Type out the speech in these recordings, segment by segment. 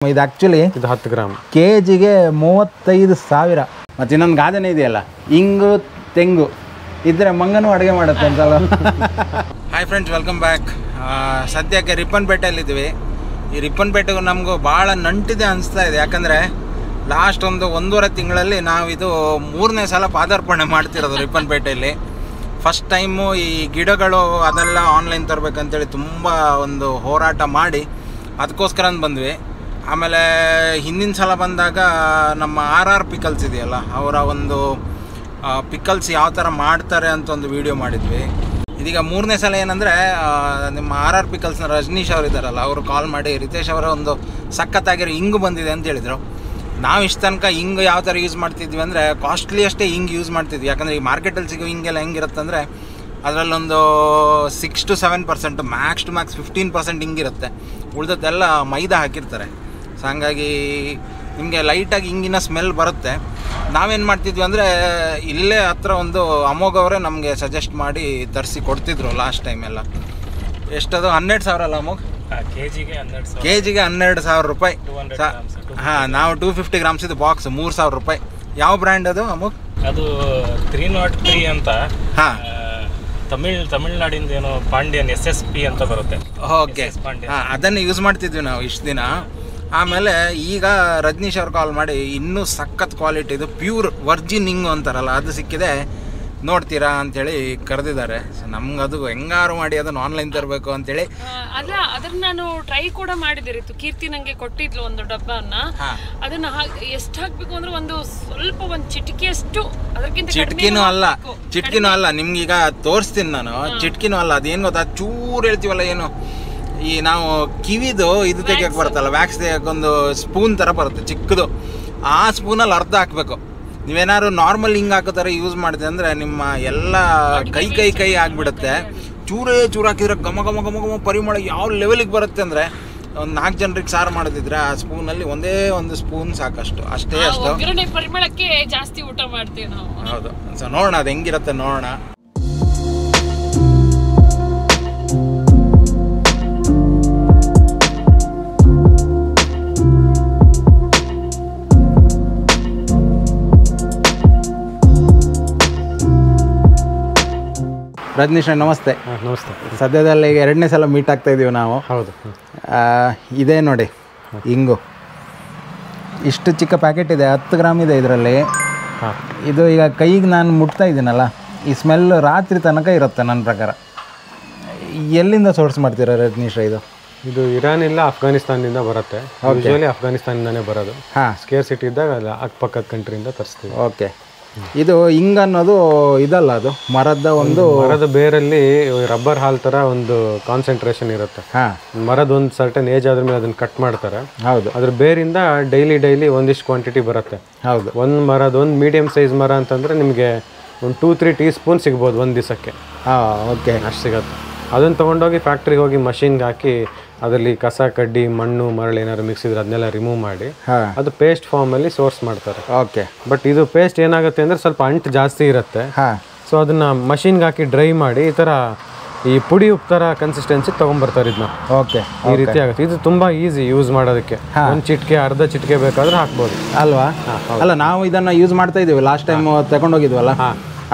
ಇದು ಆ್ಯಕ್ಚುಲಿ ಇದು 10 ಗ್ರಾಮ್ ಕೆಜಿಗೆ 35,000. ಮತ್ತು ಇನ್ನೊಂದು ಗಾದೆನೇ ಇದೆಯಲ್ಲ, ಇಂಗು ತೆಂಗು ಇದ್ರೆ ಮಂಗನೂ ಅಡುಗೆ ಮಾಡುತ್ತೆ ಅಂತಲ್ಲ. Hi friends, welcome back. ಸದ್ಯಕ್ಕೆ ರಿಪ್ಪನ್ಪೇಟೆಯಲ್ಲಿದ್ದೀವಿ. ಈ ರಿಪ್ಪನ್ಪೇಟೆಗೂ ನಮಗೂ ಭಾಳ ನಂಟಿದೆ ಅನಿಸ್ತಾ ಇದೆ. ಯಾಕಂದರೆ ಲಾಸ್ಟ್ ಒಂದೂವರೆ ತಿಂಗಳಲ್ಲಿ ನಾವಿದು 3ನೇ ಸಲ ಪಾದಾರ್ಪಣೆ ಮಾಡ್ತಿರೋದು ರಿಪ್ಪನ್ಪೇಟೆಯಲ್ಲಿ. ಫಸ್ಟ್ ಟೈಮು ಈ ಗಿಡಗಳು ಅದೆಲ್ಲ ಆನ್ಲೈನ್ ತರಬೇಕಂತೇಳಿ ತುಂಬ ಒಂದು ಹೋರಾಟ ಮಾಡಿ ಅದಕ್ಕೋಸ್ಕರ ಬಂದ್ವಿ. ಆಮೇಲೆ ಹಿಂದಿನ ಸಲ ಬಂದಾಗ ನಮ್ಮ RR ಪಿಕಲ್ಸ್ ಇದೆಯಲ್ಲ, ಅವರ ಒಂದು ಪಿಕಲ್ಸ್ ಯಾವ ಥರ ಮಾಡ್ತಾರೆ ಅಂತ ಒಂದು ವಿಡಿಯೋ ಮಾಡಿದ್ವಿ. ಇದೀಗ 3ನೇ ಸಲ ಏನಂದರೆ ನಿಮ್ಮ RR ಪಿಕಲ್ಸ್ನ ರಜನೀಶ್ ಅವರು ಇದ್ದಾರಲ್ಲ, ಅವರು ಕಾಲ್ ಮಾಡಿ ರಿತೇಶ್ ಅವರ ಒಂದು ಸಖತ್ತಾಗಿರೋ ಇಂಗು ಬಂದಿದೆ ಅಂತ ಹೇಳಿದರು. ನಾವು ಇಷ್ಟು ತನಕ ಇಂಗು ಯಾವ ಥರ ಯೂಸ್ ಮಾಡ್ತಿದ್ವಿ ಅಂದರೆ ಕಾಸ್ಟ್ಲಿಯಷ್ಟೇ ಇಂಗು ಯೂಸ್ ಮಾಡ್ತಿದ್ವಿ. ಯಾಕಂದರೆ ಈ ಮಾರ್ಕೆಟಲ್ಲಿ ಸಿಗೋ ಹಿಂಗೆಲ್ಲ ಹೆಂಗಿರುತ್ತೆ ಅಂದರೆ ಅದರಲ್ಲೊಂದು 6 to 7%, ಮ್ಯಾಕ್ಸ್ ಟು ಮ್ಯಾಕ್ಸ್ 15% ಹಿಂಗಿರುತ್ತೆ. ಉಳಿದದ್ದೆಲ್ಲ ಮೈದಾ ಹಾಕಿರ್ತಾರೆ. ಸೊ ಹಂಗಾಗಿ ನಿಮಗೆ ಲೈಟಾಗಿ ಹಿಂಗಿನ ಸ್ಮೆಲ್ ಬರುತ್ತೆ. ನಾವೇನು ಮಾಡ್ತಿದ್ವಿ ಅಂದರೆ ಇಲ್ಲೇ ಹತ್ರ ಒಂದು ಅಮೋಘ್ ಅವರೇ ನಮಗೆ ಸಜೆಸ್ಟ್ ಮಾಡಿ ತರಿಸಿ ಕೊಡ್ತಿದ್ರು ಲಾಸ್ಟ್ ಟೈಮ್ ಎಲ್ಲ. ಎಷ್ಟದು 12,000 ಅಲ್ಲ ಅಮೋಘ್? ಕೆಜಿಗೆ 12,000 ರೂಪಾಯಿ. ಹಾಂ, ನಾವು 250 ಗ್ರಾಮ್ಸ್ ಇದು ಬಾಕ್ಸ್ 3,000 ರೂಪಾಯಿ. ಯಾವ ಬ್ರ್ಯಾಂಡ್ ಅದು ಅಮೋಘ್? ಅದು 303 ಅಂತ. ಹಾಂ, ತಮಿಳ್ನಾಡಿಂದ ಏನೋ ಪಾಂಡ್ಯನ್ SSP ಅಂತ ಬರುತ್ತೆ. ಓಕೆ, ಹಾಂ, ಅದನ್ನು ಯೂಸ್ ಮಾಡ್ತಿದ್ವಿ ನಾವು ಇಷ್ಟು ದಿನ. ಆಮೇಲೆ ಈಗ ರಜನೀಶ್ ಅವ್ರು ಕಾಲ್ ಮಾಡಿ ಇನ್ನೂ ಸಖತ್ ಕ್ವಾಲಿಟಿ ಇದು ಪ್ಯೂರ್ ವರ್ಜಿನ್ ಹಿಂಗು ಅಂತಾರಲ್ಲ, ಅದು ಸಿಕ್ಕಿದೆ, ನೋಡ್ತೀರಾ ಅಂಥೇಳಿ ಕರೆದಿದ್ದಾರೆ. ಸೊ ನಮ್ಗೆ ಅದು ಹೆಂಗಾರು ಮಾಡಿ ಅದನ್ನು ಆನ್ಲೈನ್ ತರಬೇಕು ಅಂತೇಳಿ. ಅಲ್ಲ, ಅದನ್ನ ನಾನು ಟ್ರೈ ಕೂಡ ಮಾಡಿದಿರಿತ್ತು. ಕೀರ್ತಿ ನಂಗೆ ಕೊಟ್ಟಿದ್ಲು ಒಂದು ಡಬ್ಬನ. ಅದನ್ನ ಎಷ್ಟು ಹಾಕ್ಬೇಕು ಅಂದ್ರೆ ಒಂದು ಚಿಟಿಕೆಯಷ್ಟು, ಅದಕ್ಕಿಂತ ಚಿಟ್ಕಿನೂ ಅಲ್ಲ ನಿಮ್ಗೀಗ ತೋರಿಸ್ತೀನಿ ನಾನು. ಚಿಟ್ಕಿನೂ ಅಲ್ಲ, ಅದೇನು ಗೊತ್ತಾ, ಚೂರು ಹೇಳ್ತೀವಲ್ಲ, ಏನು ಈ ನಾವು ಕಿವಿದು ಇದು ತೆಗಿಯೋಕೆ ಬರುತ್ತಲ್ಲ, ವ್ಯಾಕ್ಸ್ ತೆಗಿಯೋಕೆ ಒಂದು ಸ್ಪೂನ್ ಥರ ಬರುತ್ತೆ ಚಿಕ್ಕದು, ಆ ಸ್ಪೂನಲ್ಲಿ ಅರ್ಧ ಹಾಕಬೇಕು. ನೀವೇನಾದ್ರು ನಾರ್ಮಲ್ ಹಿಂಗೆ ಹಾಕೋ ಥರ ಯೂಸ್ ಮಾಡಿದೆ ಅಂದರೆ ನಿಮ್ಮ ಎಲ್ಲ ಕೈ ಆಗಿಬಿಡುತ್ತೆ. ಚೂರೇ ಚೂರು ಹಾಕಿದ್ರೆ ಘಮ ಘಮ ಘಮ ಘಮ ಪರಿಮಳ ಯಾವ ಲೆವೆಲಿಗೆ ಬರುತ್ತೆ ಅಂದರೆ ಒಂದು 4 ಜನರಿಗೆ ಸಾರು ಮಾಡೋದಿದ್ರೆ ಆ ಸ್ಪೂನಲ್ಲಿ ಒಂದೇ ಒಂದು ಸ್ಪೂನ್ ಸಾಕಷ್ಟು, ಅಷ್ಟೇ. ಪರಿಮಳಕ್ಕೆ ಜಾಸ್ತಿ ಊಟ ಮಾಡ್ತೀವಿ ನಾವು. ಹೌದು. ಸೊ ನೋಡೋಣ ಅದು ಹೆಂಗಿರುತ್ತೆ, ನೋಡೋಣ. ರಜನೀಶ್ ನಮಸ್ತೆ. ನಮಸ್ತೆ. ಸದ್ಯದಲ್ಲಿ ಈಗ 2ನೇ ಸಲ ಮೀಟ್ ಆಗ್ತಾ ಇದ್ದೀವಿ ನಾವು. ಹೌದು. ಇದೇ ನೋಡಿ ಹಿಂಗು, ಇಷ್ಟು ಚಿಕ್ಕ ಪ್ಯಾಕೆಟ್ ಇದೆ, 10 ಗ್ರಾಮ್ ಇದೆ ಇದರಲ್ಲಿ. ಇದು ಈಗ ಕೈಗೆ ನಾನು ಮುಟ್ತಾ ಇದ್ದೀನಲ್ಲ, ಈ ಸ್ಮೆಲ್ ರಾತ್ರಿ ತನಕ ಇರುತ್ತೆ ನನ್ನ ಪ್ರಕಾರ. ಎಲ್ಲಿಂದ ಸೋರ್ಸ್ ಮಾಡ್ತೀರಾ ರಜನೀಶ್? ಇದು ಇರಾನ್ ಇಲ್ಲ ಅಫ್ಘಾನಿಸ್ತಾನದಿಂದ ಬರುತ್ತೆ. ಯೂಶುವಲಿ ಅಫ್ಘಾನಿಸ್ತಾನದಿಂದನೇ ಬರೋದು. ಹಾಂ, ಸ್ಕೇರ್ಸಿಟಿ ಇದ್ದಾಗ ಅಕ್ಕಪಕ್ಕದ ಕಂಟ್ರಿಯಿಂದ ತರಿಸ್ತೀವಿ. ಓಕೆ. ಇದು ಹಿಂಗ್ ಅನ್ನೋದು ಇದಲ್ಲ, ಅದು ಮರದ ಬೇರಲ್ಲಿ ರಬ್ಬರ್ ಹಾಲ್ ತರ ಒಂದು ಕಾನ್ಸಂಟ್ರೇಷನ್ ಇರುತ್ತೆ. ಮರದ ಒಂದು ಸರ್ಟನ್ ಏಜ್ ಆದ್ರ ಮೇಲೆ ಅದನ್ನ ಕಟ್ ಮಾಡ್ತಾರೆ. ಹೌದು. ಅದ್ರ ಬೇರಿಂದ ಡೈಲಿ ಒಂದಿಷ್ಟು ಕ್ವಾಂಟಿಟಿ ಬರುತ್ತೆ. ಹೌದು. ಒಂದು ಮೀಡಿಯಂ ಸೈಜ್ ಮರ ಅಂತಂದ್ರೆ ನಿಮಗೆ ಒಂದು 2-3 ಟೀ ಸ್ಪೂನ್ ಸಿಗ್ಬೋದು ಒಂದು ದಿವಸಕ್ಕೆ. ಓಕೆ, ಅಷ್ಟು ಸಿಗುತ್ತೆ. ಅದನ್ನು ತೊಗೊಂಡೋಗಿ ಫ್ಯಾಕ್ಟ್ರಿಗೆ ಹೋಗಿ ಮಷಿನ್ಗೆ ಹಾಕಿ ಅದರಲ್ಲಿ ಕಸ ಕಡ್ಡಿ ಮಣ್ಣು ಮರಳು ಏನಾದ್ರು ಮಿಕ್ಸ್ ಇದ್ರೆ ಅದನ್ನೆಲ್ಲ ರಿಮೂವ್ ಮಾಡಿ ಅದು ಪೇಸ್ಟ್ ಫಾರ್ಮಲ್ಲಿ ಸೋರ್ಸ್ ಮಾಡ್ತಾರೆ. ಓಕೆ. ಬಟ್ ಇದು ಪೇಸ್ಟ್ ಏನಾಗುತ್ತೆ ಅಂದರೆ ಸ್ವಲ್ಪ ಅಂಟು ಜಾಸ್ತಿ ಇರುತ್ತೆ. ಸೊ ಅದನ್ನು ಮಷಿನ್ಗೆ ಹಾಕಿ ಡ್ರೈ ಮಾಡಿ ಈ ಥರ ಈ ಪುಡಿ ಉಪ್ಪು ಥರ ಕನ್ಸಿಸ್ಟೆನ್ಸಿ ತೊಗೊಂಬರ್ತಾರೆ ಇದನ್ನ. ಓಕೆ. ಈ ರೀತಿ ಆಗುತ್ತೆ. ಇದು ತುಂಬ ಈಸಿ ಯೂಸ್ ಮಾಡೋದಕ್ಕೆ. ಒಂದು ಚಿಟಿಕೆ ಅರ್ಧ ಚಿಟಿಕೆ ಬೇಕಾದ್ರೆ ಹಾಕ್ಬೋದು ಅಲ್ವಾ? ಅಲ್ಲ, ನಾವು ಇದನ್ನು ಯೂಸ್ ಮಾಡ್ತಾ ಇದ್ದೀವಿ. ಲಾಸ್ಟ್ ಟೈಮ್ ತಗೊಂಡೋಗಿದ್ವಲ್ಲ,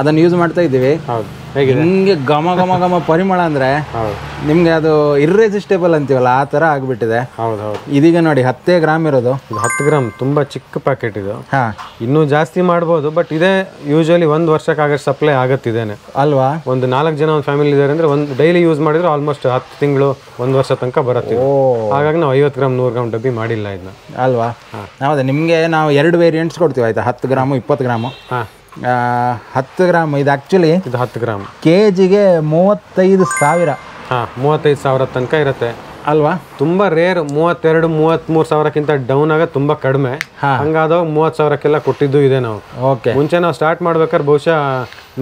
ಅದನ್ನು ಯೂಸ್ ಮಾಡ್ತಾ ಇದ್ದೀವಿ. ಹೌದು. ಹಿಂಗೆ ಘಮ ಘಮ ಘಮ ಪರಿಮಳ ಅಂದರೆ ನಿಮಗೆ ಅದು ಇರ್ರೆಸಿಸ್ಟೇಬಲ್ ಅಂತೀವಲ್ಲ, ಆ ಥರ ಆಗಿಬಿಟ್ಟಿದೆ. ಹೌದು. ಇದೀಗ ನೋಡಿ 10 ಗ್ರಾಮ್ ಇರೋದು. ಇದು 10 ಗ್ರಾಮ್ ತುಂಬ ಚಿಕ್ಕ ಪ್ಯಾಕೆಟ್ ಇದು. ಇನ್ನೂ ಜಾಸ್ತಿ ಮಾಡ್ಬೋದು, ಬಟ್ ಇದೇ ಯೂಶುವಲಿ 1 ವರ್ಷಕ್ಕಾಗಷ್ಟು ಸಪ್ಲೈ ಆಗುತ್ತಿದ್ದೇನೆ ಅಲ್ವಾ? ಒಂದು 4 ಜನ ಒಂದು ಫ್ಯಾಮಿಲಿ ಇದ್ದಾರೆ ಅಂದರೆ ಒಂದು ಡೈಲಿ ಯೂಸ್ ಮಾಡಿದ್ರೆ ಆಲ್ಮೋಸ್ಟ್ 10 ತಿಂಗಳು 1 ವರ್ಷ ತನಕ ಬರುತ್ತೆ. ಹಾಗಾಗಿ ನಾವು 50 ಗ್ರಾಮ್ 100 ಗ್ರಾಮ್ ಡಬ್ಬಿ ಮಾಡಿಲ್ಲ ಇದನ್ನ. ಅಲ್ವಾ? ಹೌದಾ? ನಿಮಗೆ ನಾವು 2 ವೇರಿಯಂಟ್ಸ್ ಕೊಡ್ತೀವಿ, ಆಯ್ತಾ? 10 ಗ್ರಾಮು 20 ಗ್ರಾಮು. 10 ಗ್ರಾಮ್ ಇದು ಆ್ಯಕ್ಚುಲಿ ಇದು 10 ಗ್ರಾಮ್ ಕೆಜಿಗೆ 35,000. 35,000 ತನಕ ಇರುತ್ತೆ ಅಲ್ವಾ? ತುಂಬ ರೇರ್. 32-33 ಸಾವಿರಕ್ಕಿಂತ ಡೌನ್ ಆಗೋದು ತುಂಬ ಕಡಿಮೆ. ಹಂಗಾದಾಗ 30,000ಕ್ಕೆಲ್ಲ ಕೊಟ್ಟಿದ್ದು ಇದೆ ನಾವು. ಓಕೆ. ಮುಂಚೆ ನಾವು ಸ್ಟಾರ್ಟ್ ಮಾಡ್ಬೇಕಾದ್ರೆ ಬಹುಶಃ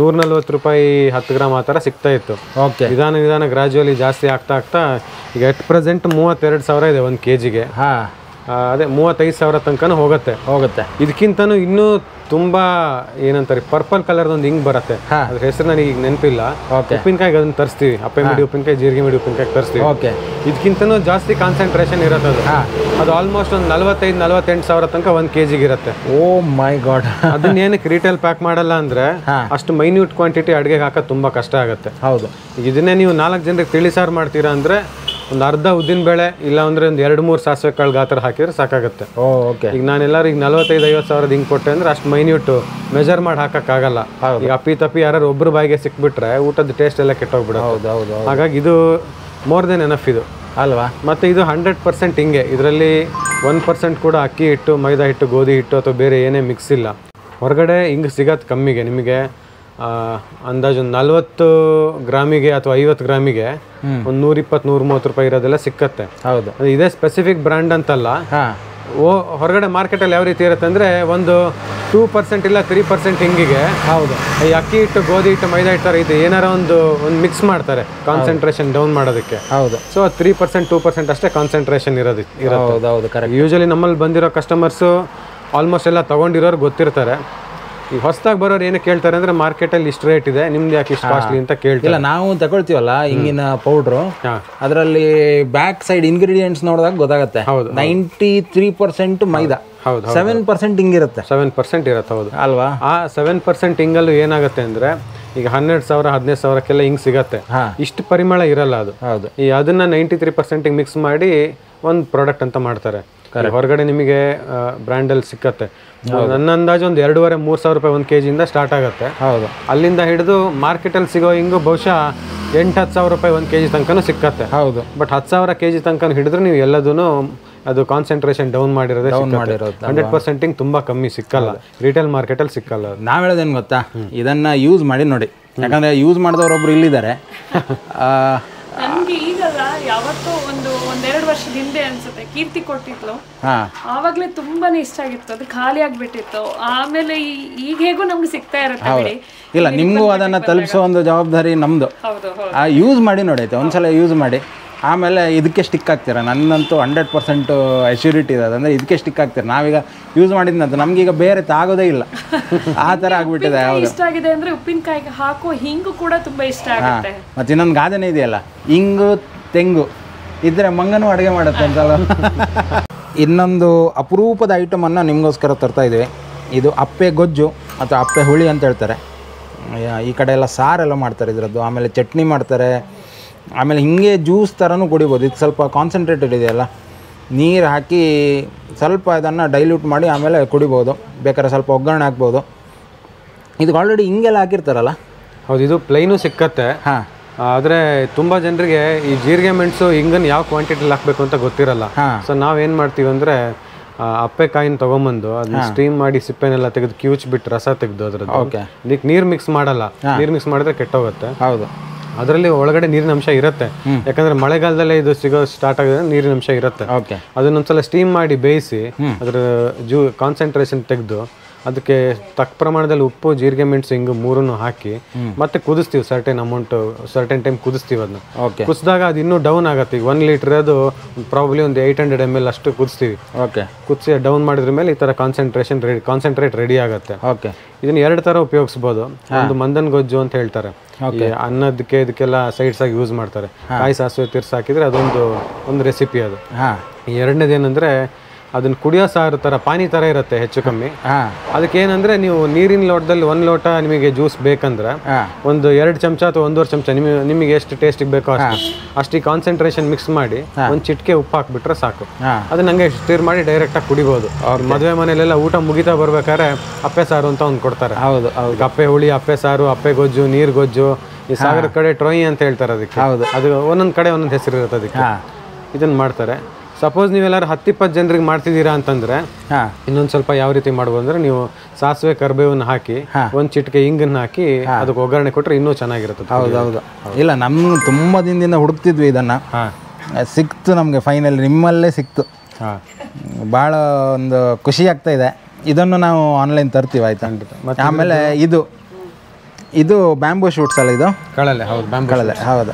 140 ರೂಪಾಯಿ 10 ಗ್ರಾಮ್ ಆ ಥರ ಸಿಗ್ತಾ ಇತ್ತು. ಓಕೆ. ನಿಧಾನ ಗ್ರಾಜುವಲಿ ಜಾಸ್ತಿ ಆಗ್ತಾ ಈಗ ಎಟ್ ಪ್ರೆಸೆಂಟ್ 32,000 ಇದೆ 1 ಕೆಜಿಗೆ. ಅದೇ 35,000 ತನಕನೂ ಹೋಗುತ್ತೆ. ಇದಕ್ಕಿಂತನೂ ಇನ್ನೂ ತುಂಬ ಏನಂತಾರೆ ಪರ್ಪಲ್ ಕಲರ್ದೊಂದು ಹಿಂಗ್ ಬರುತ್ತೆ, ಅದ್ರ ಹೆಸರು ನನಗೆ ಈಗ ನೆನಪಿಲ್ಲ. ಉಪ್ಪಿನಕಾಯಿಗೆ ಅದನ್ನ ತರಿಸ್ತೀವಿ, ಅಪ್ಪೆ ಮಿಡಿ ಉಪ್ಪಿನಕಾಯಿ, ಜೀರಿಗೆ ಮಿಡಿ ಉಪ್ಪಿನಕಾಯಿ ತರಿಸ್ತೀವಿ. ಇದಕ್ಕಿಂತನೂ ಜಾಸ್ತಿ ಕಾನ್ಸಂಟ್ರೇಷನ್ ಇರುತ್ತೆ ಅದು ಆಲ್ಮೋಸ್ಟ್ ಒಂದು 45,000-48,000 ತನಕ 1 kg ಇರುತ್ತೆ. ಓ ಮೈ ಗಾಡ್. ಅದನ್ನ ಏನಕ್ಕೆ ರಿಟೇಲ್ ಪ್ಯಾಕ್ ಮಾಡಲ್ಲ ಅಂದ್ರೆ ಅಷ್ಟು ಮೈನ್ಯೂಟ್ ಕ್ವಾಂಟಿಟಿ ಅಡುಗೆಗೆ ಹಾಕೋದು ತುಂಬಾ ಕಷ್ಟ ಆಗುತ್ತೆ. ಹೌದು. ಇದನ್ನೇ ನೀವು 4 ಜನರಿಗೆ ತಿಳಿಸಾರು ಮಾಡ್ತೀರಾ ಅಂದ್ರೆ ಒಂದು ಅರ್ಧ ಉದ್ದಿನ ಬೇಳೆ ಇಲ್ಲ ಅಂದ್ರೆ ಒಂದು 2-3 ಸಾಸಿವೆ ಕಾಳು ಗಾತ್ರ ಹಾಕಿದ್ರೆ ಸಾಕಾಗುತ್ತೆ. ಈಗ ನಾನೆಲ್ಲರೂ ಈಗ 45,000-50,000 ಹಿಂಗೆ ಕೊಟ್ಟೆ ಅಂದ್ರೆ ಅಷ್ಟು ಮೈನ್ಯೂಟ್ ಮೆಜರ್ ಮಾಡಿ ಹಾಕಕ್ಕಾಗಲ್ಲ. ಈಗ ಅಪ್ಪಿ ತಪ್ಪಿ ಯಾರು ಒಬ್ಬರು ಬಾಯಿಗೆ ಸಿಕ್ಬಿಟ್ರೆ ಊಟದ ಟೇಸ್ಟ್ ಎಲ್ಲ ಕೆಟ್ಟೋಗ್ಬಿಡುತ್ತೆ. ಹಾಗಾಗಿ ಇದು ಮೋರ್ ದೆನ್ ಎನಫ್ ಇದು ಅಲ್ವಾ. ಮತ್ತು ಇದು 100% ಹಿಂಗೆ, ಇದರಲ್ಲಿ 1% ಕೂಡ ಅಕ್ಕಿ ಹಿಟ್ಟು, ಮೈದಾ ಹಿಟ್ಟು, ಗೋಧಿ ಹಿಟ್ಟು ಅಥವಾ ಬೇರೆ ಏನೇ ಮಿಕ್ಸ್ ಇಲ್ಲ. ಹೊರಗಡೆ ಹಿಂಗೆ ಸಿಗತ್ತೆ ಕಮ್ಮಿಗೆ, ನಿಮಗೆ ಅಂದಾಜು 40 ಗ್ರಾಮಿಗೆ ಅಥವಾ 50 ಗ್ರಾಮಿಗೆ ಒಂದು 120-130 ರೂಪಾಯಿ ಇರೋದೆಲ್ಲ ಸಿಕ್ಕತ್ತೆ. ಹೌದು. ಇದೇ ಸ್ಪೆಸಿಫಿಕ್ ಬ್ರ್ಯಾಂಡ್ ಅಂತಲ್ಲ. ಹೊರಗಡೆ ಮಾರ್ಕೆಟಲ್ಲಿ ಯಾವ ರೀತಿ ಇರುತ್ತೆ ಅಂದರೆ ಒಂದು 2% ಇಲ್ಲ 3% ಹಿಂಗಿಗೆ ಈ ಅಕ್ಕಿ ಹಿಟ್ಟು, ಗೋಧಿ ಹಿಟ್ಟು, ಮೈದಾ ಹಿಟ್ಟು ಇದು ಏನಾರ ಒಂದು ಮಿಕ್ಸ್ ಮಾಡ್ತಾರೆ ಕಾನ್ಸಂಟ್ರೇಷನ್ ಡೌನ್ ಮಾಡೋದಕ್ಕೆ. ಹೌದು. ಸೊ 3% 2% ಅಷ್ಟೇ ಕಾನ್ಸಂಟ್ರೇಷನ್ ಇರುತ್ತೆ. ಯೂಶಲಿ ನಮ್ಮಲ್ಲಿ ಬಂದಿರೋ ಕಸ್ಟಮರ್ಸು ಆಲ್ಮೋಸ್ಟ್ ಎಲ್ಲ ತೊಗೊಂಡಿರೋರು ಗೊತ್ತಿರ್ತಾರೆ. ಈ ಹೊಸದಾಗಿ ಬರೋರು ಏನು ಕೇಳ್ತಾರೆ ಅಂದ್ರೆ ಮಾರ್ಕೆಟಲ್ಲಿ ಇಷ್ಟು ರೇಟ್ ಇದೆ, ನಿಮ್ದು ಯಾಕೆ ಇಷ್ಟು ಕಾಸ್ಟ್ಲಿ ಅಂತ ಕೇಳ್ತಿಲ್ಲ. ನಾವು ತಗೊಳ್ತೀವಲ್ಲ ಹಿಂಗಿನ ಪೌಡ್ರು, ಅದರಲ್ಲಿ ಬ್ಯಾಕ್ ಸೈಡ್ ಇಂಗ್ರೀಡಿಯೆಂಟ್ಸ್ ನೋಡಿದಾಗ ಗೊತ್ತಾಗುತ್ತೆ. 93% ಮೈದಾ, 7% ಹಿಂಗಿರುತ್ತೆ. 7% ಇರುತ್ತೆ. ಹೌದು ಅಲ್ವಾ. ಆ 7% ಹಿಂಗಲ್ಲೂ ಏನಾಗುತ್ತೆ ಅಂದ್ರೆ ಈಗ 12,000-15,000ಕ್ಕೆಲ್ಲ ಹಿಂಗೆ ಸಿಗತ್ತೆ. ಇಷ್ಟು ಪರಿಮಳ ಇರಲ್ಲ ಅದು. ಹೌದು. ಈ ಅದನ್ನ 93% ಮಿಕ್ಸ್ ಮಾಡಿ ಒಂದು ಪ್ರಾಡಕ್ಟ್ ಅಂತ ಮಾಡ್ತಾರೆ. ಹೊರಗಡೆ ನಿಮಗೆ ಬ್ರ್ಯಾಂಡಲ್ಲಿ ಸಿಕ್ಕತ್ತೆ. ನನ್ನ ಅಂದಾಜು ಒಂದು 2,500-3 ಸಾವಿರ ರೂಪಾಯಿ 1 kg ಇಂದ ಸ್ಟಾರ್ಟ್ ಆಗುತ್ತೆ. ಹೌದು. ಅಲ್ಲಿಂದ ಹಿಡಿದು ಮಾರ್ಕೆಟಲ್ಲಿ ಸಿಗೋ ಹಿಂಗು ಬಹುಶಃ 8-10 ಸಾವಿರ ರೂಪಾಯಿ 1 kg ತನಕನೂ ಸಿಕ್ಕತ್ತೆ. ಹೌದು. ಬಟ್ 10,000 kg ತನಕ ಹಿಡಿದ್ರೆ ನೀವು ಎಲ್ಲದೂ ಅದು ಕಾನ್ಸಂಟ್ರೇಷನ್ ಡೌನ್ ಮಾಡಿರೋದೇ 100% ಹಿಂಗೆ ತುಂಬ ಕಮ್ಮಿ ಸಿಕ್ಕಲ್ಲ, ರಿಟೇಲ್ ಮಾರ್ಕೆಟಲ್ಲಿ ಸಿಕ್ಕಲ್ಲ. ನಾವು ಹೇಳೋದೇನು ಗೊತ್ತಾ, ಇದನ್ನ ಯೂಸ್ ಮಾಡಿ ನೋಡಿ, ಯಾಕಂದ್ರೆ ಯೂಸ್ ಮಾಡಿದವರೊಬ್ರು ಇಲ್ಲಿದ್ದಾರೆ. ನನ್ಗೆ ಈಗಲ್ಲ, ಯಾವತ್ತೋ ಒಂದೆರಡು ವರ್ಷದ ಹಿಂದೆ ಅನ್ಸುತ್ತೆ ಕೀರ್ತಿ ಕೊಟ್ಟಿದ್ಲು, ಆವಾಗ್ಲೇ ತುಂಬಾನೇ ಇಷ್ಟ ಆಗಿತ್ತು. ಅದು ಖಾಲಿ ಆಗ್ಬಿಟ್ಟಿತ್ತು. ಆಮೇಲೆ ಈಗ ಹೇಗೂ ನಮ್ಗೆ ಸಿಗ್ತಾ ಇರುತ್ತೆ. ಇಲ್ಲ, ನಿಮ್ಗೂ ಅದನ್ನ ತಲುಪಿಸೋ ಒಂದು ಜವಾಬ್ದಾರಿ ನಮ್ದು. ಯೂಸ್ ಮಾಡಿ ನೋಡಿ ಆಯ್ತಾ, ಒಂದ್ಸಲ ಯೂಸ್ ಮಾಡಿ ಆಮೇಲೆ ಇದಕ್ಕೆ ಸ್ಟಿಕ್ ಆಗ್ತೀರಾ. ನನ್ನಂತೂ 100% ಅಶ್ಯೂರಿಟಿ ಇದೆ, ಅಂದರೆ ಇದಕ್ಕೆ ಸ್ಟಿಕ್ ಆಗ್ತೀರಾ. ನಾವೀಗ ಯೂಸ್ ಮಾಡಿದ್ನಂತ ನಮ್ಗೀಗ ಬೇರೆ ತಾಗೋದೇ ಇಲ್ಲ, ಆ ಥರ ಆಗ್ಬಿಟ್ಟಿದೆ. ಇಷ್ಟ ಆಗಿದೆ ಅಂದರೆ ಉಪ್ಪಿನಕಾಯಿಗೆ ಹಾಕೋ ಹಿಂಗು ಕೂಡ ತುಂಬ ಇಷ್ಟ ಆಗುತ್ತೆ. ಮತ್ತು ಇನ್ನೊಂದು ಗಾದೆನೇ ಇದೆಯಲ್ಲ, ಹಿಂಗು ತೆಂಗು ಇದ್ರೆ ಮಂಗನೂ ಅಡುಗೆ ಮಾಡುತ್ತೆ ಅಂತಲ್ಲ. ಇನ್ನೊಂದು ಅಪರೂಪದ ಐಟಮನ್ನು ನಿಮಗೋಸ್ಕರ ತರ್ತಾ ಇದ್ದೀವಿ. ಇದು ಅಪ್ಪೆ ಗೊಜ್ಜು ಅಥವಾ ಅಪ್ಪೆ ಹುಳಿ ಅಂತ ಹೇಳ್ತಾರೆ. ಈ ಕಡೆ ಎಲ್ಲ ಸಾರೆಲ್ಲ ಮಾಡ್ತಾರೆ ಇದರದ್ದು, ಆಮೇಲೆ ಚಟ್ನಿ ಮಾಡ್ತಾರೆ, ಆಮೇಲೆ ಹಿಂಗೆ ಜ್ಯೂಸ್ ಥರನೂ ಕುಡಿಬೋದು. ಇದು ಸ್ವಲ್ಪ ಕಾನ್ಸಂಟ್ರೇಟೆಡ್ ಇದೆಯಲ್ಲ, ನೀರು ಹಾಕಿ ಸ್ವಲ್ಪ ಇದನ್ನು ಡೈಲ್ಯೂಟ್ ಮಾಡಿ ಆಮೇಲೆ ಕುಡಿಬೋದು. ಬೇಕಾದ್ರೆ ಸ್ವಲ್ಪ ಒಗ್ಗರಣೆ ಹಾಕ್ಬೋದು. ಇದಕ್ಕೆ ಆಲ್ರೆಡಿ ಹಿಂಗೆಲ್ಲ ಹಾಕಿರ್ತಾರಲ್ಲ. ಹೌದು, ಇದು ಪ್ಲೈನು ಸಿಕ್ಕತ್ತೆ. ಆದರೆ ತುಂಬ ಜನರಿಗೆ ಈ ಜೀರಿಗೆ ಮೆಣಸು ಹಿಂಗನ್ನು ಯಾವ ಕ್ವಾಂಟಿಟಿಲಿ ಹಾಕಬೇಕು ಅಂತ ಗೊತ್ತಿರಲ್ಲ. ಸೊ ನಾವೇನು ಮಾಡ್ತೀವಿ ಅಂದರೆ ಅಪ್ಪೆಕಾಯಿನ ತೊಗೊಂಬಂದು ಅದನ್ನ ಸ್ಟೀಮ್ ಮಾಡಿ ಸಿಪ್ಪೆನೆಲ್ಲ ತೆಗೆದು ಕಿವುಚ್ಬಿಟ್ಟು ರಸ ತೆಗೆದು ಅದ್ರದ್ದು. ಇದಕ್ಕೆ ನೀರು ಮಿಕ್ಸ್ ಮಾಡಲ್ಲ, ನೀರು ಮಿಕ್ಸ್ ಮಾಡಿದ್ರೆ ಕೆಟ್ಟೋಗುತ್ತೆ. ಹೌದು. ಅದರಲ್ಲಿ ಒಳಗಡೆ ನೀರಿನ ಅಂಶ ಇರುತ್ತೆ, ಯಾಕಂದ್ರೆ ಮಳೆಗಾಲದಲ್ಲೇ ಇದು ಸಿಗೋ ಸ್ಟಾರ್ಟ್ ಆಗಿದೆ, ನೀರಿನ ಅಂಶ ಇರುತ್ತೆ. ಅದನ್ನೊಂದ್ಸಲ ಸ್ಟೀಮ್ ಮಾಡಿ ಬೇಯಿಸಿ ಅದರ ಕಾನ್ಸಂಟ್ರೇಷನ್ ತೆಗೆದು ಅದಕ್ಕೆ ತಕ್ಕ ಪ್ರಮಾಣದಲ್ಲಿ ಉಪ್ಪು, ಜೀರಿಗೆ ಮೆಣಸು, ಹಿಂಗು ಮೂರನ್ನು ಹಾಕಿ ಮತ್ತೆ ಕುದಿಸ್ತೀವಿ. Certain time ಕುದಿಸ್ತೀವಿ. ಅದನ್ನ ಕುದಿಸಿದಾಗ ಅದು ಇನ್ನೂ ಡೌನ್ ಆಗುತ್ತೆ. ಈಗ 1 ಲೀಟರ್ ಅದು ಪ್ರಾಬ್ಲಿ ಒಂದು 800 ml ಅಷ್ಟು ಕುದಿಸ್ತೀವಿ. ಕುದಿಸಿ ಡೌನ್ ಮಾಡಿದ್ರ ಮೇಲೆ ಈ ಥರ ಕಾನ್ಸಂಟ್ರೇಟ್ ರೆಡಿ ಆಗುತ್ತೆ. ಇದನ್ನ 2 ಥರ ಉಪಯೋಗಿಸ್ಬೋದು. ಒಂದು ಮಂದನ್ ಗೊಜ್ಜು ಅಂತ ಹೇಳ್ತಾರೆ, ಅನ್ನದಕ್ಕೆ ಇದಕ್ಕೆಲ್ಲ ಸೈಡ್ಸ್ ಆಗಿ ಯೂಸ್ ಮಾಡ್ತಾರೆ. ಕಾಯಿ ಸಾಸಿವೆ ತಿರ್ಸಿ ಹಾಕಿದ್ರೆ ಒಂದು ರೆಸಿಪಿ ಅದು. ಎರಡನೇದೇನೆಂದ್ರೆ ಅದನ್ನ ಕುಡಿಯೋ ಸಾರು ಥರ ಪಾನಿ ಥರ ಇರುತ್ತೆ ಹೆಚ್ಚು ಕಮ್ಮಿ. ಅದಕ್ಕೆ ಏನಂದ್ರೆ ನೀವು ನೀರಿನ ಲೋಟದಲ್ಲಿ 1 ಲೋಟ ನಿಮಗೆ ಜ್ಯೂಸ್ ಬೇಕಂದ್ರೆ ಒಂದು 2 ಚಮಚ ಅಥವಾ 1.5 ಚಮಚ ನಿಮಗೆ ಎಷ್ಟು ಟೇಸ್ಟಿಗೆ ಬೇಕೋ ಅಷ್ಟು ಕಾನ್ಸಂಟ್ರೇಷನ್ ಮಿಕ್ಸ್ ಮಾಡಿ ಒಂದು ಚಿಟಿಕೆ ಉಪ್ಪು ಹಾಕ್ಬಿಟ್ರೆ ಸಾಕು. ಅದನ್ನ ಹಂಗೆ ಸ್ಟಿರ್ ಮಾಡಿ ಡೈರೆಕ್ಟಾಗಿ ಕುಡಿಬೋದು. ಮದುವೆ ಮನೆಯಲ್ಲೆಲ್ಲ ಊಟ ಮುಗಿತಾ ಬರ್ಬೇಕಾದ್ರೆ ಅಪ್ಪೆ ಸಾರು ಅಂತ ಒಂದು ಕೊಡ್ತಾರೆ. ಹೌದು, ಅಪ್ಪೆ ಹುಳಿ, ಅಪ್ಪೆ ಸಾರು, ಅಪ್ಪೆ ಗೊಜ್ಜು, ನೀರು ಗೊಜ್ಜು. ಈ ಸಾಗರ ಕಡೆ ಟ್ರೋಯಿ ಅಂತ ಹೇಳ್ತಾರೆ ಅದಕ್ಕೆ. ಅದು ಒಂದೊಂದು ಕಡೆ ಒಂದೊಂದು ಹೆಸರು ಇರುತ್ತೆ ಅದಕ್ಕೆ. ಇದನ್ನ ಮಾಡ್ತಾರೆ. ಸಪೋಸ್ ನೀವೆಲ್ಲರೂ 10-20 ಜನರಿಗೆ ಮಾಡ್ತಿದ್ದೀರಾ ಅಂತಂದ್ರೆ ಇನ್ನೊಂದು ಸ್ವಲ್ಪ ಯಾವ ರೀತಿ ಮಾಡ್ಬೋದು ಅಂದ್ರೆ, ನೀವು ಸಾಸಿವೆ ಕರಿಬೇವನ್ನ ಹಾಕಿ ಒಂದು ಚಿಟಿಕೆ ಹಿಂಗನ್ನ ಹಾಕಿ ಅದಕ್ಕೆ ಒಗ್ಗರಣೆ ಕೊಟ್ಟರೆ ಇನ್ನೂ ಚೆನ್ನಾಗಿರುತ್ತೆ. ಹೌದೌದು. ಇಲ್ಲ, ನಮ್ಗೆ ತುಂಬ ದಿನದಿಂದ ಹುಡುಕ್ತಿದ್ವಿ ಇದನ್ನು, ಸಿಕ್ತು ನಮಗೆ ಫೈನಲ್, ನಿಮ್ಮಲ್ಲೇ ಸಿಕ್ತು. ಭಾಳ ಒಂದು ಖುಷಿ ಆಗ್ತಾ ಇದೆ. ಇದನ್ನು ನಾವು ಆನ್ಲೈನ್ ತರ್ತೀವಿ ಆಯ್ತಾ. ಆಮೇಲೆ ಇದು ಬ್ಯಾಂಬೂ ಶೂಟ್ಸ್ ಅಲ್ಲ, ಇದು ಕಳಲೆ. ಹೌದು, ಬ್ಯಾಂಬೂ ಕಳಲೆ. ಹೌದು,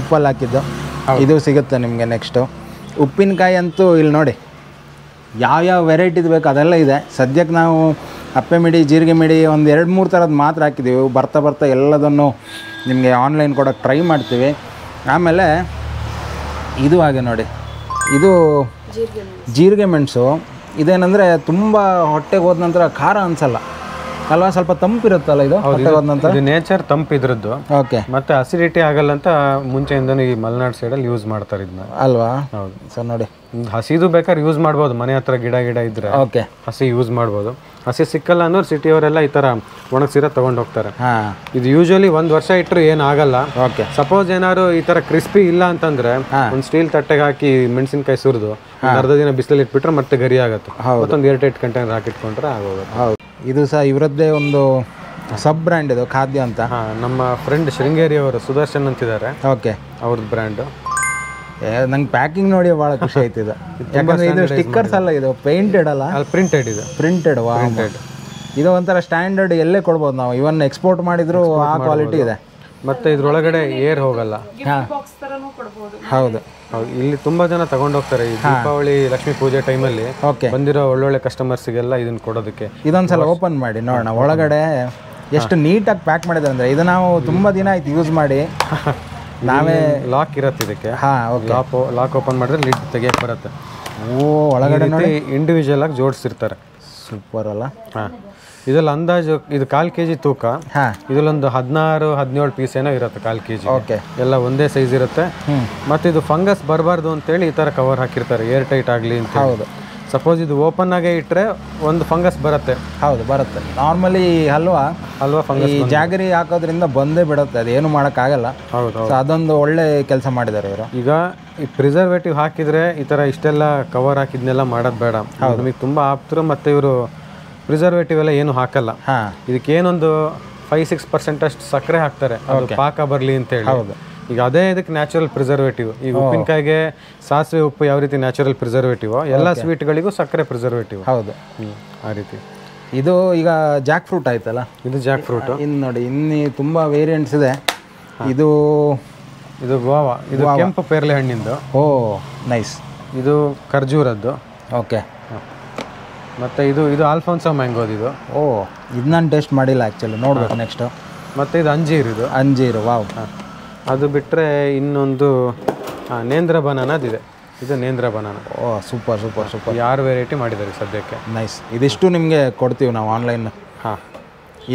ಉಪ್ಪಲ್ಲಿ ಹಾಕಿದ್ದು. ಇದು ಸಿಗುತ್ತೆ ನಿಮಗೆ. ನೆಕ್ಸ್ಟು ಉಪ್ಪಿನಕಾಯಿ ಅಂತೂ ಇಲ್ಲಿ ನೋಡಿ ಯಾವ್ಯಾವ ವೆರೈಟಿದು ಬೇಕು ಅದೆಲ್ಲ ಇದೆ. ಸದ್ಯಕ್ಕೆ ನಾವು ಅಪ್ಪೆ ಮಿಡಿ, ಜೀರಿಗೆ ಮಿಡಿ ಒಂದು 2-3 ಥರದ್ದು ಮಾತ್ರ ಹಾಕಿದ್ದೀವಿ. ಬರ್ತಾ ಬರ್ತಾ ಎಲ್ಲದನ್ನು ನಿಮಗೆ ಆನ್ಲೈನ್ ಕೊಡೋಕ್ಕೆ ಟ್ರೈ ಮಾಡ್ತೀವಿ. ಆಮೇಲೆ ಇದು ಹಾಗೆ ನೋಡಿ, ಇದು ಜೀರಿಗೆ ಮೆಣಸು. ಇದೇನೆಂದರೆ ತುಂಬ ಹೊಟ್ಟೆಗೆ ಹೋದ ನಂತರ ಖಾರ ಅನಿಸಲ್ಲ ಅಲ್ವಾ, ಸ್ವಲ್ಪ ತಂಪಿರುತ್ತಲ್ಲ ಇದು ಹೊಟ್ಟೆಗೆ ಹೋದ ನಂತರ. ಇದು ನೇಚರ್ ತಂಪು ಇದ್ರದ್ದು. ಓಕೆ. ಮತ್ತೆ ಅಸಿಡಿಟಿ ಆಗಲ್ಲ ಅಂತ ಮುಂಚೆಯಿಂದನೂ ಈ ಮಲೆನಾಡು ಸೈಡಲ್ಲಿ ಯೂಸ್ ಮಾಡ್ತಾರೆ ಇದನ್ನ ಅಲ್ವಾ. ಹೌದು ಸರ್ ನೋಡಿ, ಹಸಿದು ಬೇಕಾದ್ರೆ ಯೂಸ್ ಮಾಡ್ಬೋದು, ಮನೆ ಹತ್ರ ಗಿಡ ಇದ್ರೆ ಓಕೆ ಹಸಿ ಯೂಸ್ ಮಾಡ್ಬೋದು. ಹಸಿ ಸಿಕ್ಕಲ್ಲ ಅಂದ್ರೆ ಸಿಟಿಯವರೆಲ್ಲ ಈ ಥರ ಒಣಗಿಸಿರೋ ತೊಗೊಂಡು ಹೋಗ್ತಾರೆ. ಹಾಂ, ಇದು ಯೂಶಲಿ 1 ವರ್ಷ ಇಟ್ಟರು ಏನಾಗಲ್ಲ. ಓಕೆ. ಸಪೋಸ್ ಏನಾದ್ರು ಈ ಥರ ಕ್ರಿಸ್ಪಿ ಇಲ್ಲ ಅಂತಂದ್ರೆ ಒಂದು ಸ್ಟೀಲ್ ತಟ್ಟೆಗೆ ಹಾಕಿ ಮೆಣಸಿನ್ಕಾಯಿ ಸುರಿದು ಅರ್ಧ ದಿನ ಬಿಸಿಲಲ್ಲಿ ಇಟ್ಬಿಟ್ರೆ ಮತ್ತೆ ಗರಿ ಆಗುತ್ತೆ. ಮತ್ತೊಂದು ಏರ್ಟೈಟ್ ಕಂಟೈನರ್ ಹಾಕಿಟ್ಕೊಂಡ್ರೆ ಆಗೋಗುತ್ತೆ. ಹೌದು. ಇದು ಸಹ ಇವರದ್ದೇ ಒಂದು ಸಬ್ ಬ್ರ್ಯಾಂಡ್ ಇದು ಖಾದ್ಯ ಅಂತ. ನಮ್ಮ ಫ್ರೆಂಡ್ ಶೃಂಗೇರಿ ಅವರು ಸುದರ್ಶನ್ ಅಂತಿದ್ದಾರೆ, ಓಕೆ, ಅವ್ರದ್ದು ಬ್ರ್ಯಾಂಡು. ನಂಗೆ ಪ್ಯಾಕಿಂಗ್ ನೋಡಿ ಭಾಳ ಖುಷಿ ಆಯ್ತು ಇದು. ಯಾಕಂದ್ರೆ ಇದು ಸ್ಟಿಕ್ಕರ್ಸ್ ಅಲ್ಲ, ಇದು ಪೇಂಟೆಡ್ ಅಲ್ಲ, ಅಲ್ಲಿ ಪ್ರಿಂಟೆಡ್ ಇದೆ. ಪ್ರಿಂಟೆಡ್. ಇದು ಒಂಥರ ಸ್ಟ್ಯಾಂಡರ್ಡ್ ಎಲ್ಲೇ ಕೊಡ್ಬೋದು ನಾವು. ಇವನ್ ಎಕ್ಸ್ಪೋರ್ಟ್ ಮಾಡಿದ್ರು ಆ ಕ್ವಾಲಿಟಿ ಇದೆ. ಮತ್ತೆ ಇದ್ರೊಳಗಡೆ ಏರ್ ಹೋಗಲ್ಲ. ಹೌದು ಹೌದು. ಇಲ್ಲಿ ತುಂಬಾ ಜನ ತಗೊಂಡೋಗ್ತಾರೆ ಈ ದೀಪಾವಳಿ ಲಕ್ಷ್ಮೀ ಪೂಜೆ ಟೈಮಲ್ಲಿ ಬಂದಿರೋ ಒಳ್ಳೊಳ್ಳೆ ಕಸ್ಟಮರ್ಸಿಗೆಲ್ಲ ಇದನ್ನ ಕೊಡೋದಕ್ಕೆ. ಇದೊಂದ್ಸಲ ಓಪನ್ ಮಾಡಿ ನೋಡೋಣ ಒಳಗಡೆ ಎಷ್ಟು ನೀಟಾಗಿ ಪ್ಯಾಕ್ ಮಾಡಿದೆ ಅಂದರೆ. ಇದು ನಾವು ತುಂಬ ದಿನ ಆಯ್ತು ಯೂಸ್ ಮಾಡಿ. ನಾವೇ ಲಾಕ್ ಇರತ್ತೆ ಇದಕ್ಕೆ. ಲಾಕ್ ಓಪನ್ ಮಾಡಿದ್ರೆ ಲಿಡ್ ತೆಗಿಯಕ್ಕೆ ಬರುತ್ತೆ. ಓ, ಒಳಗಡೆ ನೋಡಿ ಇಂಡಿವಿಜುವಲ್ ಆಗಿ ಜೋಡಿಸಿರ್ತಾರೆ. ಸೂಪರ್ ಅಲ್ಲ. ಇದೆಲ್ಲ ಅಂದಾಜು ಇದು 1/4 kg ತೂಕ. ಇದರಲ್ಲೊಂದು 16-17 ಪೀಸ್ ಏನೋ ಇರುತ್ತೆ 1/4 kg. ಓಕೆ. ಎಲ್ಲ ಒಂದೇ ಸೈಜ್ ಇರುತ್ತೆ. ಮತ್ತೆ ಇದು ಫಂಗಸ್ ಬರಬಾರ್ದು ಅಂತೇಳಿ ಈ ಥರ ಕವರ್ ಹಾಕಿರ್ತಾರೆ, ಏರ್ ಟೈಟ್ ಆಗಲಿ ಅಂತ. ಹೌದು. ಸಪೋಸ್ ಇದು ಓಪನ್ ಆಗೇ ಇಟ್ಟರೆ ಒಂದು ಫಂಗಸ್ ಬರುತ್ತೆ. ಹೌದು, ಬರುತ್ತೆ. ನಾರ್ಮಲಿ ಹಲ್ವಾ ಫಂಗಸ್ ಈ ಜಾಗರಿ ಹಾಕೋದ್ರಿಂದ ಬಂದೇ ಬಿಡುತ್ತೆ, ಅದೇನು ಮಾಡೋಕ್ಕಾಗಲ್ಲ. ಹೌದು. ಸೊ ಅದೊಂದು ಒಳ್ಳೆ ಕೆಲಸ ಮಾಡಿದ್ದಾರೆ ಇವರು. ಈಗ ಈ ಪ್ರಿಸರ್ವೇಟಿವ್ ಹಾಕಿದರೆ ಈ ಥರ ಇಷ್ಟೆಲ್ಲ ಕವರ್ ಹಾಕಿದ್ನೆಲ್ಲ ಮಾಡೋದು ಬೇಡ. ನಮಗೆ ತುಂಬ ಆಪ್ತರು. ಮತ್ತು ಇವರು ಪ್ರಿಸರ್ವೇಟಿವ್ ಎಲ್ಲ ಏನು ಹಾಕಲ್ಲ. ಇದಕ್ಕೇನೊಂದು 5-6% ಅಷ್ಟು ಸಕ್ಕರೆ ಹಾಕ್ತಾರೆ, ಅದು ಪಾಕ ಬರಲಿ ಅಂತೇಳಿ. ಹೌದು. ಈಗ ಅದೇ ಇದಕ್ಕೆ ನ್ಯಾಚುರಲ್ ಪ್ರಿಸರ್ವೇಟಿವ್. ಈಗ ಉಪ್ಪಿನಕಾಯಿಗೆ ಸಾಸಿವೆ ಉಪ್ಪು ಯಾವ ರೀತಿ ನ್ಯಾಚುರಲ್ ಪ್ರಿಸರ್ವೇಟಿವ್, ಎಲ್ಲ ಸ್ವೀಟ್ಗಳಿಗೂ ಸಕ್ಕರೆ ಪ್ರಿಸರ್ವೇಟಿವ್. ಹೌದು, ಆ ರೀತಿ. ಇದು ಈಗ ಜಾಕ್ ಫ್ರೂಟ್ ಆಯ್ತಲ್ಲ, ಇದು ಜಾಕ್ ಫ್ರೂಟ್. ಇನ್ನು ನೋಡಿ, ಇನ್ನು ತುಂಬ ವೇರಿಯಂಟ್ಸ್ ಇದೆ. ಇದು ಗೋವಾ, ಇದು ಕೆಂಪು ಪೇರ್ಲೆ ಹಣ್ಣಿಂದು. ಓ, ನೈಸ್. ಇದು ಖರ್ಜೂರದ್ದು. ಓಕೆ. ಮತ್ತು ಇದು ಆಲ್ಫೋನ್ಸೋ ಮ್ಯಾಂಗೋದು. ಇದು ಇದು ನಾನು ಟೇಸ್ಟ್ ಮಾಡಿಲ್ಲ ಆ್ಯಕ್ಚುಲಿ, ನೋಡ್ಬೇಕು ನೆಕ್ಸ್ಟು. ಮತ್ತು ಇದು ಅಂಜೀರು. ವಾವ್. ಅದು ಬಿಟ್ಟರೆ ಇನ್ನೊಂದು ನೇಂದ್ರ ಬನಾನದಿದೆ. ಇದು ನೇಂದ್ರ ಬನಾನ. ಓ, ಸೂಪರ್. 6 ವೆರೈಟಿ ಮಾಡಿದ್ದಾರೆ ಸದ್ಯಕ್ಕೆ. ನೈಸ್. ಇದಿಷ್ಟು ನಿಮಗೆ ಕೊಡ್ತೀವಿ ನಾವು ಆನ್ಲೈನ್.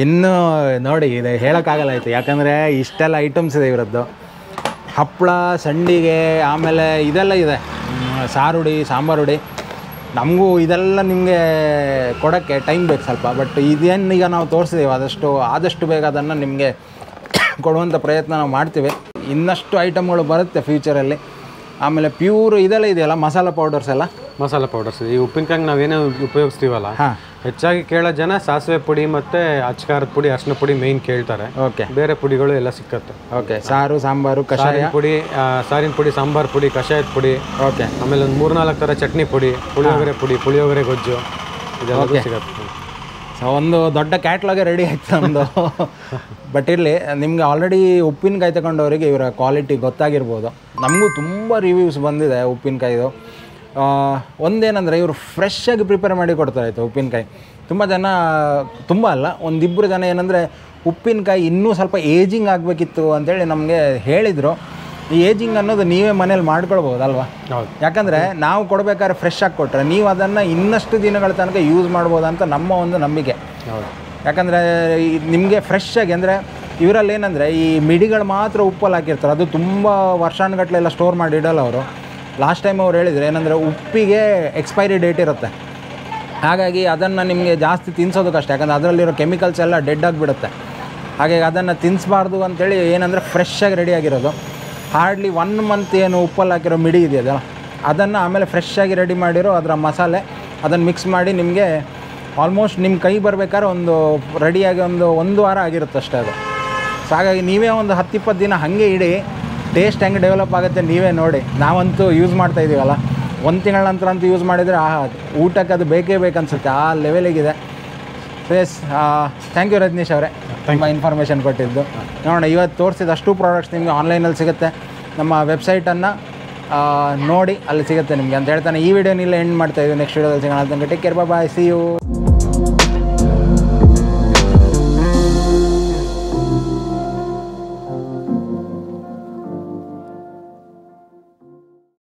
ಇನ್ನು ನೋಡಿ, ಇದು ಹೇಳೋಕ್ಕಾಗಲ್ಲ ಆಯಿತು, ಯಾಕಂದರೆ ಇಷ್ಟೆಲ್ಲ ಐಟಮ್ಸ್ ಇದೆ ಇವರದ್ದು. ಹಪ್ಪಳ, ಸಂಡಿಗೆ, ಆಮೇಲೆ ಇದೆಲ್ಲ ಇದೆ, ಸಾರುಡಿ, ಸಾಂಬಾರು ಹುಡಿ. ನಮಗೂ ಇದೆಲ್ಲ ನಿಮಗೆ ಕೊಡೋಕ್ಕೆ ಟೈಮ್ ಬೇಕು ಸ್ವಲ್ಪ. ಬಟ್ ಇದೇನು ಈಗ ನಾವು ತೋರಿಸಿದ್ದೀವಿ, ಆದಷ್ಟು ಬೇಗ ಅದನ್ನು ನಿಮಗೆ ಕೊಡುವಂಥ ಪ್ರಯತ್ನ ನಾವು ಮಾಡ್ತೀವಿ. ಇನ್ನಷ್ಟು ಐಟಮ್ಗಳು ಬರುತ್ತೆ ಫ್ಯೂಚರಲ್ಲಿ. ಆಮೇಲೆ ಪ್ಯೂರ್ ಇದೆಲ್ಲ ಇದೆಯಲ್ಲ, ಮಸಾಲ ಪೌಡರ್ಸ್ ಎಲ್ಲ. ಈ ಉಪ್ಪಿನಕಾಯಿ ನಾವೇನೇ ಉಪಯೋಗಿಸ್ತೀವಲ್ಲ, ಹೆಚ್ಚಾಗಿ ಕೇಳೋ ಜನ ಸಾಸಿವೆ ಪುಡಿ ಮತ್ತು ಅಚ್ಕಾರದ ಪುಡಿ, ಅರಿಶಿನ ಪುಡಿ ಮೇಯ್ನ್ ಕೇಳ್ತಾರೆ. ಓಕೆ. ಬೇರೆ ಪುಡಿಗಳು ಎಲ್ಲ ಸಿಕ್ಕತ್ತೆ. ಓಕೆ. ಸಾರು, ಸಾಂಬಾರು, ಕಷಾಯ ಪುಡಿ, ಸಾರಿನ ಪುಡಿ, ಸಾಂಬಾರು ಪುಡಿ, ಕಷಾಯದ ಪುಡಿ. ಓಕೆ. ಆಮೇಲೆ ಒಂದು 3-4 ಥರ ಚಟ್ನಿ ಪುಡಿ, ಪುಳಿಯೋಗರೆ ಪುಡಿ, ಪುಳಿಯೋಗರೆ ಗೊಜ್ಜು, ಇದೆಲ್ಲ ಸಿಗುತ್ತೆ. ಸೊ ಒಂದು ದೊಡ್ಡ ಕ್ಯಾಟ್ಲಾಗೆ ರೆಡಿ ಆಯ್ತು ನಮ್ಮದು. ಬಟ್ ಇರಲಿ, ನಿಮಗೆ ಆಲ್ರೆಡಿ ಉಪ್ಪಿನಕಾಯಿ ತಗೊಂಡವರಿಗೆ ಇವರ ಕ್ವಾಲಿಟಿ ಗೊತ್ತಾಗಿರ್ಬೋದು. ನಮಗೂ ತುಂಬ ರಿವ್ಯೂಸ್ ಬಂದಿದೆ ಉಪ್ಪಿನಕಾಯಿದು. ಒಂದೇನಂದರೆ ಇವರು ಫ್ರೆಶ್ಶಾಗಿ ಪ್ರಿಪೇರ್ ಮಾಡಿ ಕೊಡ್ತಾಯಿತ್ತು ಉಪ್ಪಿನಕಾಯಿ. ತುಂಬ ಅಲ್ಲ, 1-2 ಜನ ಏನಂದರೆ ಉಪ್ಪಿನಕಾಯಿ ಇನ್ನೂ ಸ್ವಲ್ಪ ಏಜಿಂಗ್ ಆಗಬೇಕಿತ್ತು ಅಂತೇಳಿ ನಮಗೆ ಹೇಳಿದರು. ಈ ಏಜಿಂಗ್ ಅನ್ನೋದು ನೀವೇ ಮನೇಲಿ ಮಾಡ್ಕೊಳ್ಬೋದಲ್ವ? ಯಾಕಂದರೆ ನಾವು ಕೊಡಬೇಕಾದ್ರೆ ಫ್ರೆಶ್ ಆಗಿ ಕೊಟ್ಟರೆ ನೀವು ಅದನ್ನು ಇನ್ನಷ್ಟು ದಿನಗಳ ತನಕ ಯೂಸ್ ಮಾಡ್ಬೋದು ಅಂತ ನಮ್ಮ ಒಂದು ನಂಬಿಕೆ. ಯಾಕಂದರೆ ನಿಮಗೆ ಫ್ರೆಶ್ ಆಗಿ, ಅಂದರೆ ಇವರಲ್ಲಿ ಏನಂದರೆ ಈ ಮಿಡಿಗಳು ಮಾತ್ರ ಉಪ್ಪಲ್ಲಿ ಹಾಕಿರ್ತಾರೆ, ಅದು ತುಂಬ ವರ್ಷಾನುಗಟ್ಟಲೆಲ್ಲ ಸ್ಟೋರ್ ಮಾಡಿ ಇಡೋಲ್ಲ ಅವರು. ಲಾಸ್ಟ್ ಟೈಮ್ ಅವ್ರು ಹೇಳಿದ್ರು ಏನಂದರೆ ಉಪ್ಪಿಗೆ ಎಕ್ಸ್ಪೈರಿ ಡೇಟ್ ಇರುತ್ತೆ, ಹಾಗಾಗಿ ಅದನ್ನು ನಿಮಗೆ ಜಾಸ್ತಿ ತಿನ್ನಿಸೋದು ಕಷ್ಟ. ಯಾಕಂದರೆ ಅದರಲ್ಲಿರೋ ಕೆಮಿಕಲ್ಸ್ ಎಲ್ಲ ಡೆಡ್ ಆಗಿಬಿಡುತ್ತೆ. ಹಾಗಾಗಿ ಅದನ್ನು ತಿನ್ನಿಸ್ಬಾರ್ದು ಅಂತೇಳಿ ಏನಂದರೆ ಫ್ರೆಶ್ಶಾಗಿ ರೆಡಿಯಾಗಿರೋದು. ಹಾರ್ಡ್ಲಿ 1 ಮಂತ್ ಏನು ಉಪ್ಪಲ್ಲಿ ಹಾಕಿರೋ ಮಿಡಿ ಇದೆಯಲ್ಲ, ಅದನ್ನು ಆಮೇಲೆ ಫ್ರೆಶ್ಶಾಗಿ ರೆಡಿ ಮಾಡಿರೋ ಅದರ ಮಸಾಲೆ ಅದನ್ನು ಮಿಕ್ಸ್ ಮಾಡಿ ನಿಮಗೆ ಆಲ್ಮೋಸ್ಟ್ ನಿಮ್ಮ ಕೈ ಬರಬೇಕಾದ್ರೆ ಒಂದು ರೆಡಿಯಾಗಿ ಒಂದು ವಾರ ಆಗಿರುತ್ತೆ ಅಷ್ಟೇ ಅದು. ಸೊ ಹಾಗಾಗಿ ನೀವೇ ಒಂದು 10-20 ದಿನ ಹಾಗೆ ಇಡಿ, ಟೇಸ್ಟ್ ಹೆಂಗೆ ಡೆವಲಪ್ ಆಗುತ್ತೆ ನೀವೇ ನೋಡಿ. ನಾವಂತೂ ಯೂಸ್ ಮಾಡ್ತಾಯಿದ್ದೀವಲ್ಲ, 1 ತಿಂಗಳ ನಂತರ ಅಂತೂ ಯೂಸ್ ಮಾಡಿದರೆ ಊಟಕ್ಕೆ ಅದು ಬೇಕೇ ಬೇಕನ್ಸುತ್ತೆ, ಆ ಲೆವೆಲಿಗಿದೆ. ಥ್ಯಾಂಕ್ ಯು ರಜನೀಶ್ ಅವರೇ, ತುಂಬ ಇನ್ಫಾರ್ಮೇಷನ್ ಕೊಟ್ಟಿದ್ದು. ನೋಡೋಣ, ಇವತ್ತು ತೋರಿಸಿದ ಅಷ್ಟು ಪ್ರಾಡಕ್ಟ್ಸ್ ನಿಮಗೆ ಆನ್ಲೈನಲ್ಲಿ ಸಿಗುತ್ತೆ. ನಮ್ಮ ವೆಬ್ಸೈಟನ್ನು ನೋಡಿ ಅಲ್ಲಿ ಸಿಗುತ್ತೆ ನಿಮಗೆ ಅಂತ ಹೇಳ್ತಾನೆ ಈ ವಿಡಿಯೋನಿಲ್ಲ ಎಂಡ್ ಮಾಡ್ತಾ ಇದ್ದೀವಿ. ನೆಕ್ಸ್ಟ್ ವಿಡಿಯೋದಲ್ಲಿ ಸಿಗೋಣ. Take care, bye, see you.